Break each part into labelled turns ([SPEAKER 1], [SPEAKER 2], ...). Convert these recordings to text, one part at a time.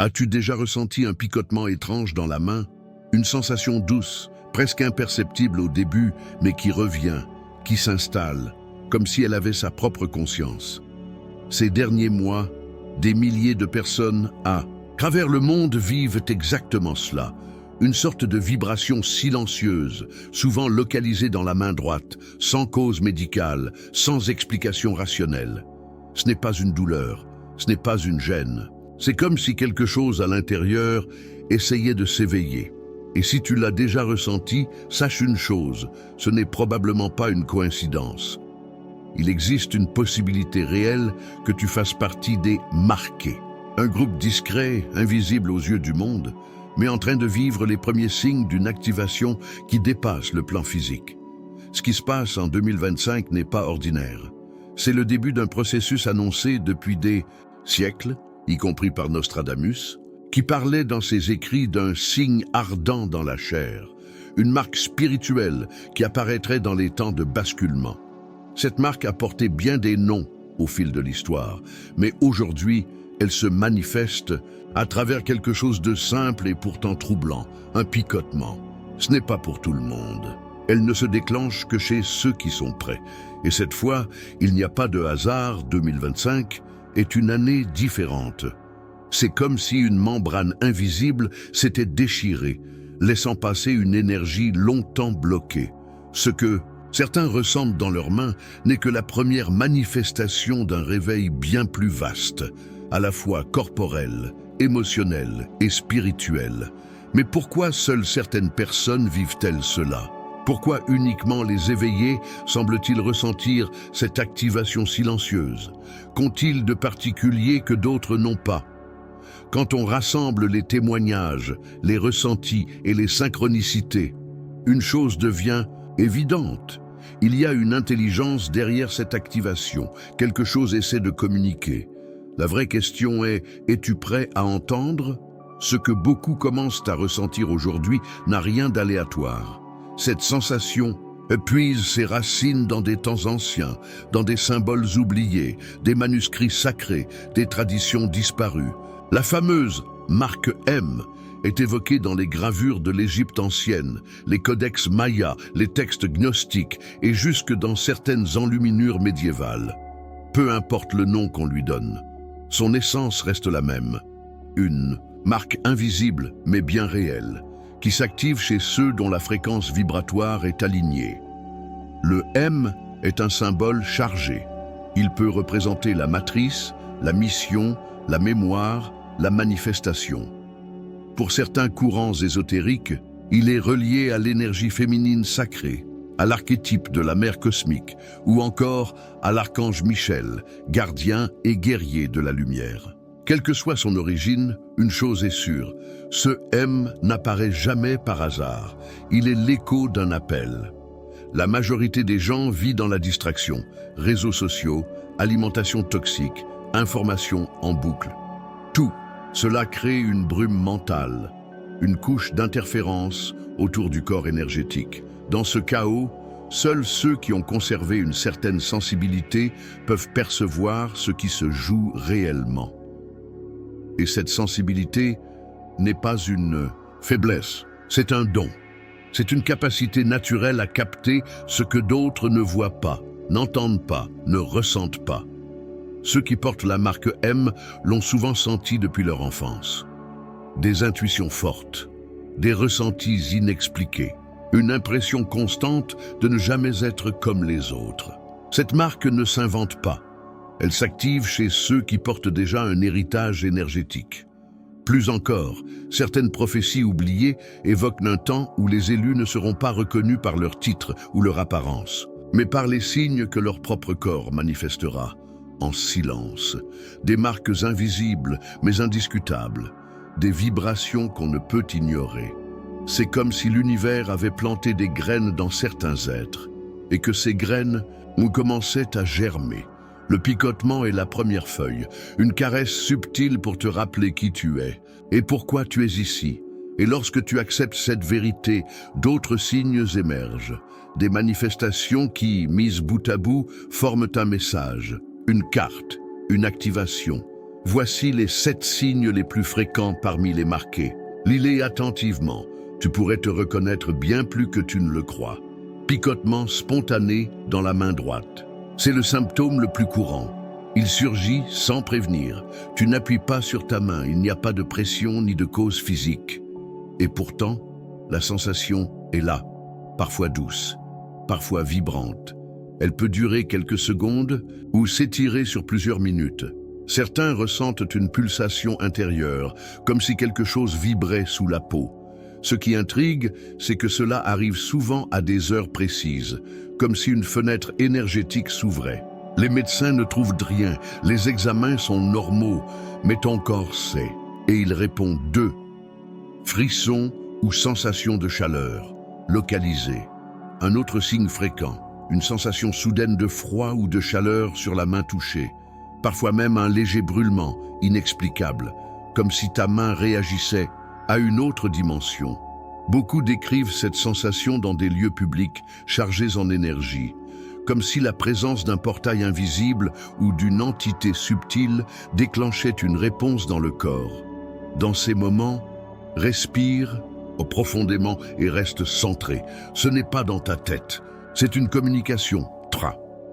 [SPEAKER 1] As-tu déjà ressenti un picotement étrange dans la main? Une sensation douce, presque imperceptible au début, mais qui revient, qui s'installe, comme si elle avait sa propre conscience. Ces derniers mois, des milliers de personnes à travers le monde vivent exactement cela. Une sorte de vibration silencieuse, souvent localisée dans la main droite, sans cause médicale, sans explication rationnelle. Ce n'est pas une douleur, ce n'est pas une gêne. C'est comme si quelque chose à l'intérieur essayait de s'éveiller. Et si tu l'as déjà ressenti, sache une chose, ce n'est probablement pas une coïncidence. Il existe une possibilité réelle que tu fasses partie des marqués. Un groupe discret, invisible aux yeux du monde, mais en train de vivre les premiers signes d'une activation qui dépasse le plan physique. Ce qui se passe en 2025 n'est pas ordinaire. C'est le début d'un processus annoncé depuis des siècles, y compris par Nostradamus, qui parlait dans ses écrits d'un signe ardent dans la chair, une marque spirituelle qui apparaîtrait dans les temps de basculement. Cette marque a porté bien des noms au fil de l'histoire, mais aujourd'hui, elle se manifeste à travers quelque chose de simple et pourtant troublant, un picotement. Ce n'est pas pour tout le monde. Elle ne se déclenche que chez ceux qui sont prêts. Et cette fois, il n'y a pas de hasard, 2025 est une année différente. C'est comme si une membrane invisible s'était déchirée, laissant passer une énergie longtemps bloquée. Ce que certains ressentent dans leurs mains n'est que la première manifestation d'un réveil bien plus vaste, à la fois corporel, émotionnel et spirituel. Mais pourquoi seules certaines personnes vivent-elles cela? Pourquoi uniquement les éveillés semblent-ils ressentir cette activation silencieuse? Qu'ont-ils de particulier que d'autres n'ont pas? Quand on rassemble les témoignages, les ressentis et les synchronicités, une chose devient évidente. Il y a une intelligence derrière cette activation. Quelque chose essaie de communiquer. La vraie question est, es-tu prêt à entendre? Ce que beaucoup commencent à ressentir aujourd'hui n'a rien d'aléatoire. Cette sensation puise ses racines dans des temps anciens, dans des symboles oubliés, des manuscrits sacrés, des traditions disparues. La fameuse marque M est évoquée dans les gravures de l'Égypte ancienne, les codex mayas, les textes gnostiques et jusque dans certaines enluminures médiévales. Peu importe le nom qu'on lui donne, son essence reste la même. Une marque invisible mais bien réelle, qui s'active chez ceux dont la fréquence vibratoire est alignée. Le M est un symbole chargé. Il peut représenter la matrice, la mission, la mémoire, la manifestation. Pour certains courants ésotériques, il est relié à l'énergie féminine sacrée, à l'archétype de la mère cosmique, ou encore à l'archange Michel, gardien et guerrier de la lumière. Quelle que soit son origine, une chose est sûre, ce M n'apparaît jamais par hasard. Il est l'écho d'un appel. La majorité des gens vit dans la distraction, réseaux sociaux, alimentation toxique, information en boucle. Tout cela crée une brume mentale, une couche d'interférence autour du corps énergétique. Dans ce chaos, seuls ceux qui ont conservé une certaine sensibilité peuvent percevoir ce qui se joue réellement. Et cette sensibilité n'est pas une faiblesse, c'est un don. C'est une capacité naturelle à capter ce que d'autres ne voient pas, n'entendent pas, ne ressentent pas. Ceux qui portent la marque M l'ont souvent senti depuis leur enfance. Des intuitions fortes, des ressentis inexpliqués, une impression constante de ne jamais être comme les autres. Cette marque ne s'invente pas. Elle s'active chez ceux qui portent déjà un héritage énergétique. Plus encore, certaines prophéties oubliées évoquent un temps où les élus ne seront pas reconnus par leur titre ou leur apparence, mais par les signes que leur propre corps manifestera. En silence, des marques invisibles mais indiscutables, des vibrations qu'on ne peut ignorer. C'est comme si l'univers avait planté des graines dans certains êtres et que ces graines commençaient à germer. Le picotement est la première feuille, une caresse subtile pour te rappeler qui tu es et pourquoi tu es ici. Et lorsque tu acceptes cette vérité, d'autres signes émergent, des manifestations qui, mises bout à bout, forment un message. Une carte, une activation, Voici les 7 signes les plus fréquents parmi les marqués. Lis-les attentivement. Tu pourrais te reconnaître bien plus que tu ne le crois. Picotement spontané dans la main droite. C'est le symptôme le plus courant. Il surgit sans prévenir. Tu n'appuies pas sur ta main, il n'y a pas de pression ni de cause physique. Et pourtant, la sensation est là, parfois douce, parfois vibrante. Elle peut durer quelques secondes ou s'étirer sur plusieurs minutes. Certains ressentent une pulsation intérieure, comme si quelque chose vibrait sous la peau. Ce qui intrigue, c'est que cela arrive souvent à des heures précises, comme si une fenêtre énergétique s'ouvrait. Les médecins ne trouvent rien, les examens sont normaux, mais ton corps sait. Et il répond 2. Frisson ou sensation de chaleur, localisée. Un autre signe fréquent, une sensation soudaine de froid ou de chaleur sur la main touchée. Parfois même un léger brûlement, inexplicable, comme si ta main réagissait à une autre dimension. Beaucoup décrivent cette sensation dans des lieux publics chargés en énergie, comme si la présence d'un portail invisible ou d'une entité subtile déclenchait une réponse dans le corps. Dans ces moments, respire profondément et reste centré. Ce n'est pas dans ta tête, c'est une communication.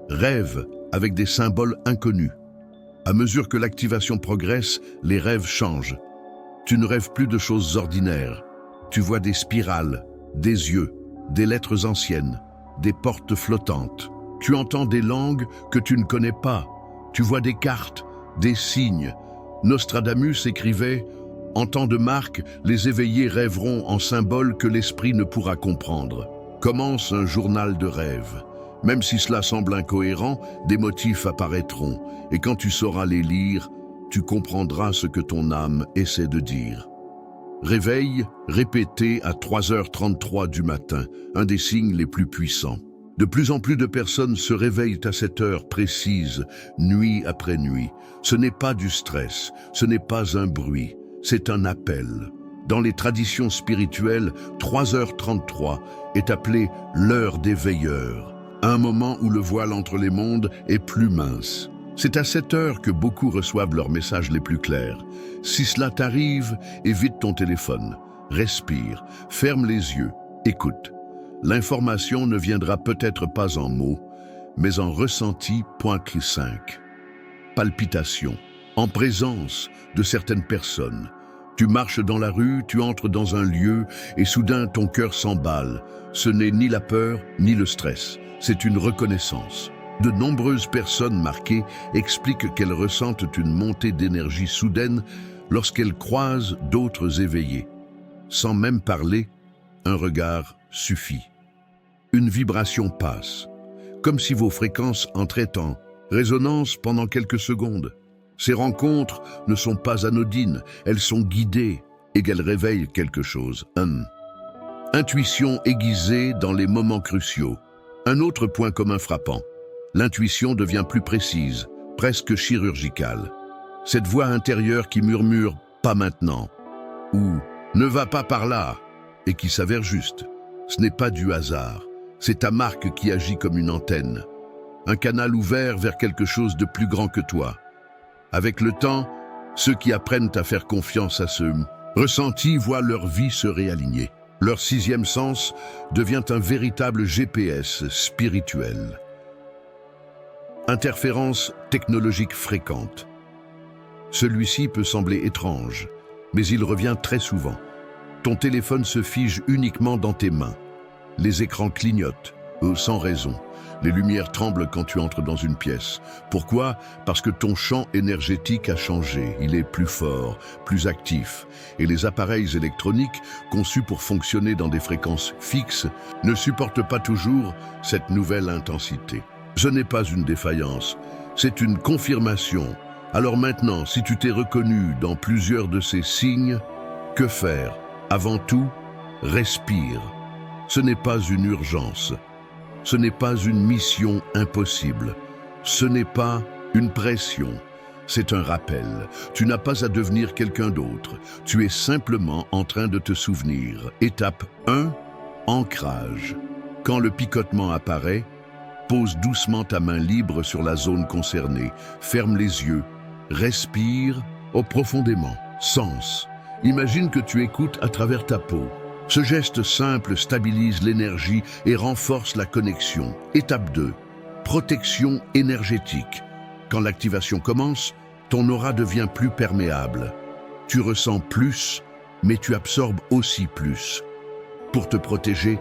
[SPEAKER 1] Rêve avec des symboles inconnus. À mesure que l'activation progresse, les rêves changent. Tu ne rêves plus de choses ordinaires. Tu vois des spirales, des yeux, des lettres anciennes, des portes flottantes. Tu entends des langues que tu ne connais pas. Tu vois des cartes, des signes. Nostradamus écrivait « En temps de Marc, les éveillés rêveront en symboles que l'esprit ne pourra comprendre. » Commence un journal de rêves. Même si cela semble incohérent, des motifs apparaîtront. Et quand tu sauras les lire, tu comprendras ce que ton âme essaie de dire. Réveil répété à 3h33 du matin, un des signes les plus puissants. De plus en plus de personnes se réveillent à cette heure précise, nuit après nuit. Ce n'est pas du stress, ce n'est pas un bruit, c'est un appel. Dans les traditions spirituelles, 3h33 est appelée l'heure des veilleurs, un moment où le voile entre les mondes est plus mince. C'est à cette heure que beaucoup reçoivent leurs messages les plus clairs. Si cela t'arrive, évite ton téléphone, respire, ferme les yeux, écoute. L'information ne viendra peut-être pas en mots, mais en ressenti. 5. Palpitation, en présence de certaines personnes. Tu marches dans la rue, tu entres dans un lieu et soudain ton cœur s'emballe. Ce n'est ni la peur ni le stress, c'est une reconnaissance. De nombreuses personnes marquées expliquent qu'elles ressentent une montée d'énergie soudaine lorsqu'elles croisent d'autres éveillés. Sans même parler, un regard suffit. Une vibration passe, comme si vos fréquences entraient en résonance pendant quelques secondes. Ces rencontres ne sont pas anodines, elles sont guidées et qu'elles réveillent quelque chose. Intuition aiguisée dans les moments cruciaux. Un autre point commun frappant. L'intuition devient plus précise, presque chirurgicale. Cette voix intérieure qui murmure « pas maintenant » ou « ne va pas par là » et qui s'avère juste. Ce n'est pas du hasard, c'est ta marque qui agit comme une antenne. Un canal ouvert vers quelque chose de plus grand que toi. Avec le temps, ceux qui apprennent à faire confiance à ce ressenti voient leur vie se réaligner. Leur 6e sens devient un véritable GPS spirituel. Interférences technologiques fréquentes. Celui-ci peut sembler étrange, mais il revient très souvent. Ton téléphone se fige uniquement dans tes mains. Les écrans clignotent, sans raison. Les lumières tremblent quand tu entres dans une pièce. Pourquoi? Parce que ton champ énergétique a changé. Il est plus fort, plus actif. Et les appareils électroniques, conçus pour fonctionner dans des fréquences fixes, ne supportent pas toujours cette nouvelle intensité. Ce n'est pas une défaillance, c'est une confirmation. Alors maintenant, si tu t'es reconnu dans plusieurs de ces signes, que faire? Avant tout, respire. Ce n'est pas une urgence. Ce n'est pas une mission impossible. Ce n'est pas une pression. C'est un rappel. Tu n'as pas à devenir quelqu'un d'autre. Tu es simplement en train de te souvenir. Étape 1, ancrage. Quand le picotement apparaît, pose doucement ta main libre sur la zone concernée. Ferme les yeux Respire profondément. Sens. Imagine que tu écoutes à travers ta peau. Ce geste simple stabilise l'énergie et renforce la connexion. Étape 2. Protection énergétique. Quand l'activation commence, ton aura devient plus perméable. Tu ressens plus, mais tu absorbes aussi plus. Pour te protéger,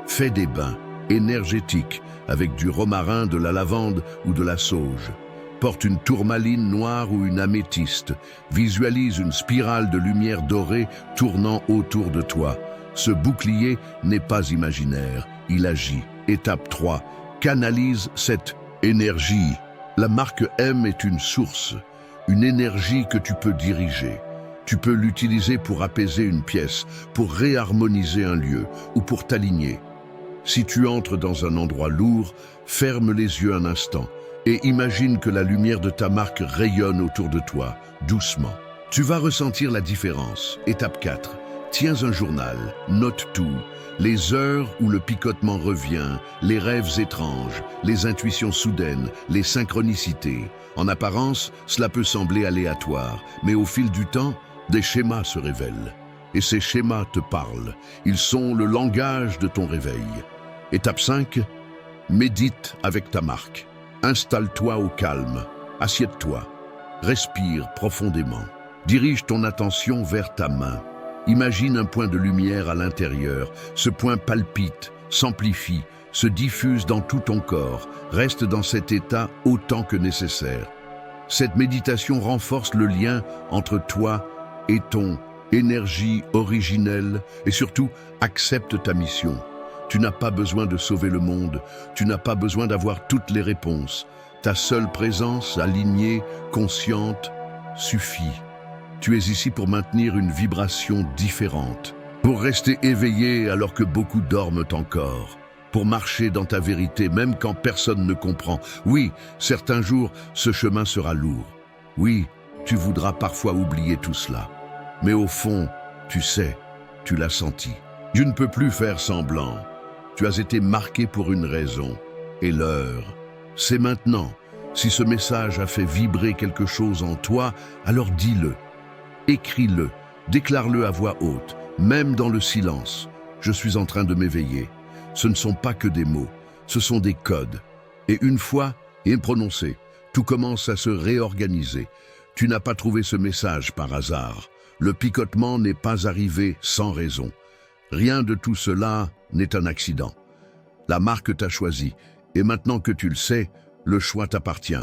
[SPEAKER 1] fais des bains énergétiques avec du romarin, de la lavande ou de la sauge. Porte une tourmaline noire ou une améthyste. Visualise une spirale de lumière dorée tournant autour de toi. Ce bouclier n'est pas imaginaire, il agit. Étape 3. Canalise cette énergie. La marque M est une source, une énergie que tu peux diriger. Tu peux l'utiliser pour apaiser une pièce, pour réharmoniser un lieu ou pour t'aligner. Si tu entres dans un endroit lourd, ferme les yeux un instant et imagine que la lumière de ta marque rayonne autour de toi, doucement. Tu vas ressentir la différence. Étape 4. Tiens un journal, note tout. Les heures où le picotement revient, les rêves étranges, les intuitions soudaines, les synchronicités. En apparence, cela peut sembler aléatoire, mais au fil du temps, des schémas se révèlent. Et ces schémas te parlent. Ils sont le langage de ton réveil. Étape 5. Médite avec ta marque. Installe-toi au calme. Assieds-toi. Respire profondément. Dirige ton attention vers ta main. Imagine un point de lumière à l'intérieur. Ce point palpite, s'amplifie, se diffuse dans tout ton corps. Reste dans cet état autant que nécessaire. Cette méditation renforce le lien entre toi et ton énergie originelle et surtout accepte ta mission. Tu n'as pas besoin de sauver le monde, tu n'as pas besoin d'avoir toutes les réponses. Ta seule présence, alignée, consciente, suffit. Tu es ici pour maintenir une vibration différente, pour rester éveillé alors que beaucoup dorment encore, pour marcher dans ta vérité même quand personne ne comprend. Oui, certains jours, ce chemin sera lourd. Oui, tu voudras parfois oublier tout cela. Mais au fond, tu sais, tu l'as senti. Tu ne peux plus faire semblant. Tu as été marqué pour une raison. Et l'heure, c'est maintenant. Si ce message a fait vibrer quelque chose en toi, alors dis-le. Écris-le, déclare-le à voix haute, même dans le silence. Je suis en train de m'éveiller. Ce ne sont pas que des mots, ce sont des codes. Et une fois prononcé, tout commence à se réorganiser. Tu n'as pas trouvé ce message par hasard. Le picotement n'est pas arrivé sans raison. Rien de tout cela n'est un accident. La marque t'a choisi, et maintenant que tu le sais, le choix t'appartient.